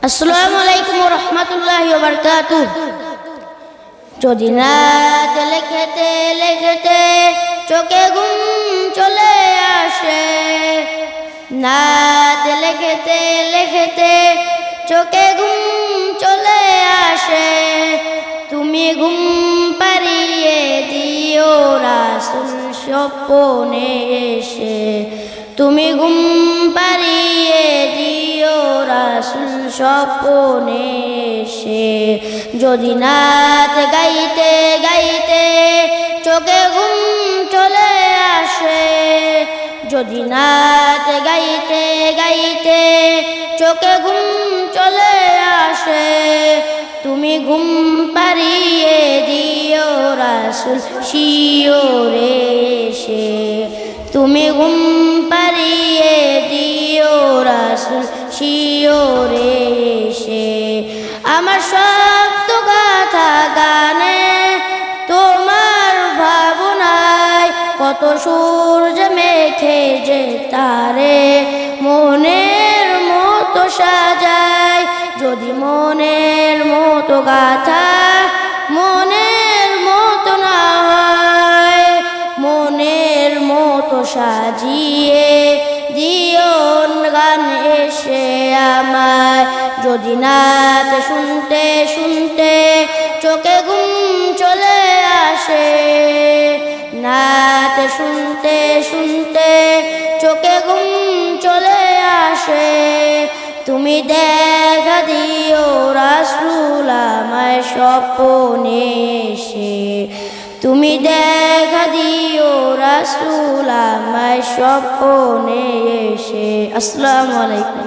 আসসালামু আলাইকুম ওয়া রাহমাতুল্লাহি ওয়া বারাকাতুহু। যদি রাত লেখতে লেখতে চোখে ঘুম চলে আসে, রাত লেখতে লেখতে চোখে ঘুম চলে আসে, তুমি ঘুম পাড়িয়ে দিও রাসূল স্বপ্নে এসে, তুমি ঘুম পাড়িয়ে দিও রাসূল স্বপ্নে এসে। যদি নাত গাইতে গাইতে চোখে ঘুম চলে আসে, যদি নাত গাইতে গাইতে চোখে ঘুম চলে আসে, তুমি ঘুম পাড়িয়ে দিও রাসূল শিওরে এসে, তুমি ঘুম পাড়িয়ে দিও রাসূল শিওরে এসে। আমার শব্দ গাথা গানে তোমার ভাবনায় কত সূর্য মেখে যে তারে মনের মতো সাজায়। যদি মনের মতো গাথা মনের মতো না হয়, মনের মতো সাজিয়ে দিও গান এসে আমায়। যদি নাত শুনতে শুনতে চোখে ঘুম চলে আসে, নাত শুনতে শুনতে চোখে ঘুম চলে আসে, তুমি দেখা দিও রাসূল আমায় স্বপ্নে এসে, তুমি দেখা দিও রাসূল আমায় স্বপ্নে এসে। আসসালামু আলাইকুম।